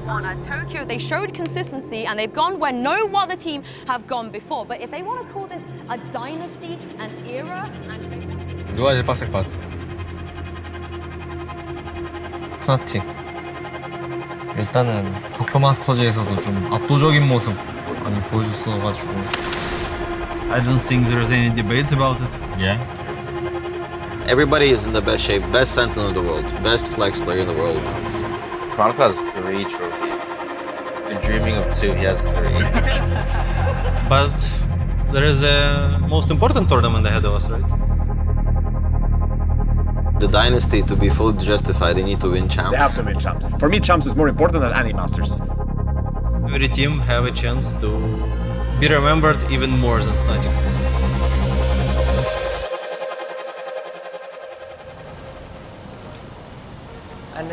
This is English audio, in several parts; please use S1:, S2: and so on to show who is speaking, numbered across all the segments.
S1: on Tokyo. They showed consistency and they've gone where no other team have gone before. But if they want to call this a dynasty, an era, and
S2: 누가 제일 빡셀 것 같아?
S3: FNATIC. 일단은 도쿄 마스터즈에서도 좀 압도적인 모습 많이 보여줬어가지고.
S4: I don't think there's any debates about it.
S3: Yeah.
S5: Everybody is in the best shape, best sentinel in the world, best flex player in the world.
S6: Chronicle has 3 trophies. You're dreaming of 2, he has 3.
S4: But there is a most important tournament ahead of us, right?
S5: The dynasty, to be fully justified, they need to win champs.
S7: They have to win champs. For me, champs is more important than any masters.
S4: Every team have a chance to be remembered even more than FNATIC.
S8: And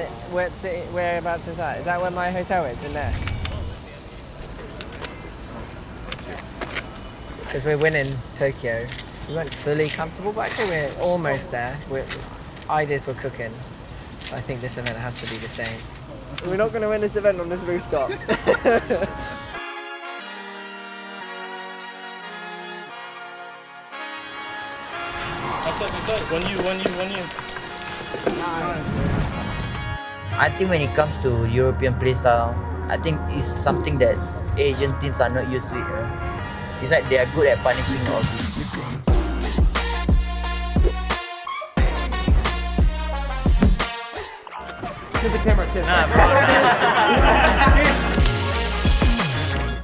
S8: whereabouts is that? Is that where my hotel is, in there? Because we're winning Tokyo. We weren't fully comfortable, but actually we're almost there. Ideas were cooking. I think this event has to be the same. We're not going to win this event on this rooftop.
S9: One you.
S8: Nice.
S10: I think when it comes to European playstyle, I think it's something that Asian teams are not used to it. It's like they are good at punishing all this.
S9: Give the camera a kiss.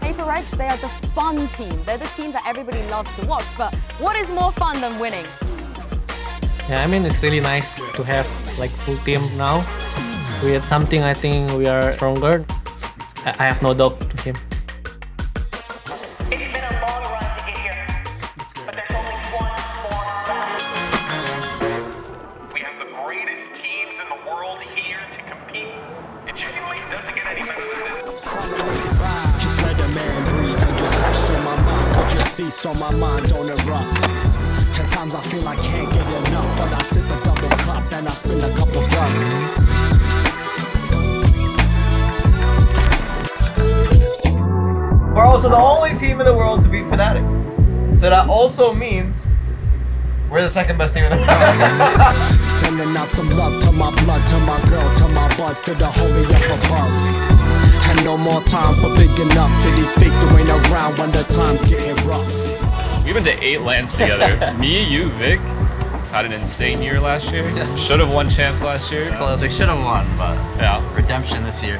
S1: Paper Eggs, they are the fun team. They're the team that everybody loves to watch. But what is more fun than winning?
S9: Yeah, I mean, it's really nice to have like full team now. We had something, I think we are stronger. I have no doubt to him.
S11: It's been a long run to get here, but there's only one more left. We have the greatest teams in the world here to compete. It genuinely doesn't get any better than this.
S12: Just let a man breathe and just hush on my mind. Put your cease on my mind, don't erupt. At times I feel I can't get enough, but I sip a double cup and I spend a couple bucks.
S3: We're also the only team in the world to beat FNATIC. So that also means we're the second best team in the world.
S12: Sending out some love to my blood, to my girl, to my buds, to the homie up above. And no more time for bigging up to these fakes who ain't around when the time's getting rough.
S13: We've been to 8 lands together. Me, you, Vic, had an insane year last year.
S5: Yeah.
S13: Should have won champs last year.
S5: Close. They should have won, but
S13: Yeah.
S5: redemption this year.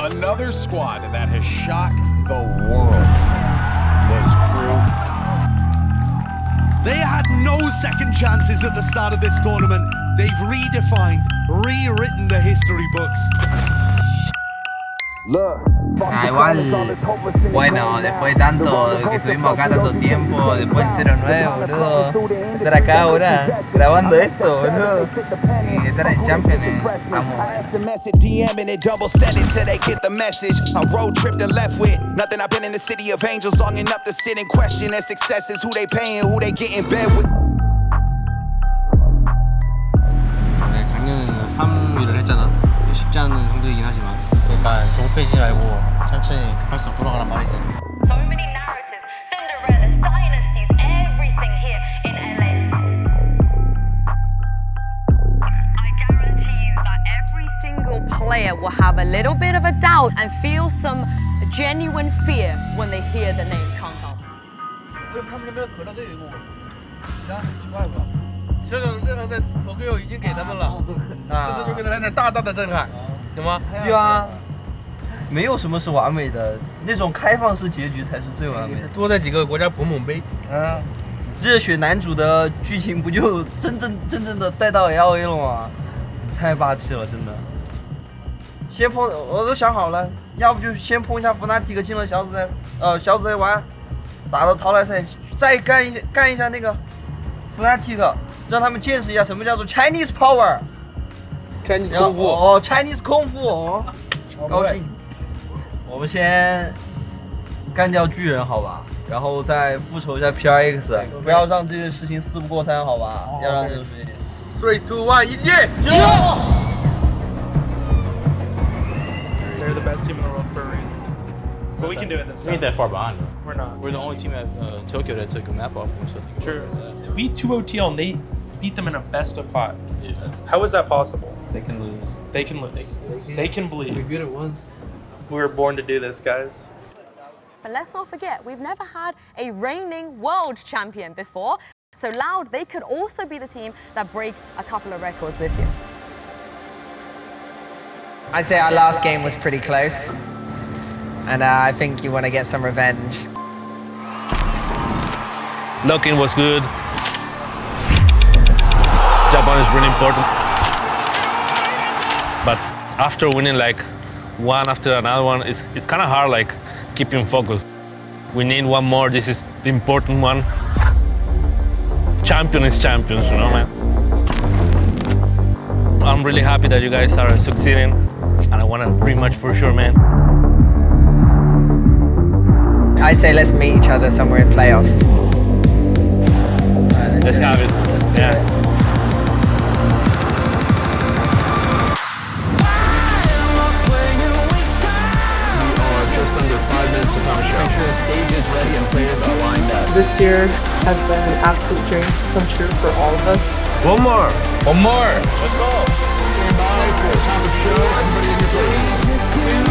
S7: Another squad that has shocked the world was Crew.
S12: They had no second chances at the start of this tournament. They've redefined, rewritten the history books.
S10: Igual, bueno, después de tanto que estuvimos acá tanto tiempo, después del 09, boludo, estar acá ahora grabando esto, boludo, y estar en Champions, vamos.
S12: DMing it, double send it till they get the message. I road tripped and left with nothing. I've been in the city of angels long enough to sit and question their successes, who they paying, who they get in bed with.
S3: 네, 작년에는 3위를 했잖아. 쉽지 않은 성적이긴 하지만 일단 조급해지지 말고 천천히 급할수록 돌아가란 말이지.
S1: So many narratives, Cinderellas, dynasties, everything here in LA. I guarantee you that every single player will have a little bit of a doubt and feel some genuine fear when they hear the name Kangkang.
S10: 对啊，没有什么是完美的，那种开放式结局才是最完美的。
S9: 多在几个国家捧捧杯。
S10: 热血男主的剧情不就真正的带到 LA 了吗？太霸气了，真的。先碰，我都想好了，要不就先碰一下FNATIC进了小组赛完，打到淘汰赛，再干一下那个FNATIC，让他们见识一下什么叫做 Chinese Power。Chinese 功夫哦 ，Chinese 功夫哦，高兴。我们先干掉巨人，好吧？然后再复仇一下 PRX， 不要让这件事情4不过3，好吧？要让这个事情。
S2: 3, 2, 1, yeah!
S14: They're the best team in the world for a reason. But we can do it this time.
S15: We ain't that far behind, bro.
S14: We're not.
S15: We're the only team at Tokyo that took a map off them, so
S14: True. We 2-0 and they beat them in a best of 5.
S15: Yeah.
S14: How is that possible?
S15: They can lose.
S14: They can lose. They can bleed.
S9: We beat it once.
S14: We were born to do this, guys.
S1: But let's not forget, we've never had a reigning world champion before. So Loud, they could also be the team that break a couple of records this year.
S8: I'd say our last game was pretty close. And I think you want to get some revenge.
S16: Locking was good. Japan is really important. But after winning like one after another one, it's kind of hard like keeping focus. We need one more. This is the important one. Champion is champions, you know, man. I'm really happy that you guys are succeeding, and I want a rematch for sure, man.
S8: I'd say let's meet each other somewhere in playoffs.
S16: Let's have it. Yeah.
S17: Just under 5 minutes to come show. Make sure the stage is ready and players are lined up.
S18: This year has been an absolute dream come true for all of us.
S2: One more.
S6: One more. Let's go.
S17: Stand by for the top of show. Everybody in your place.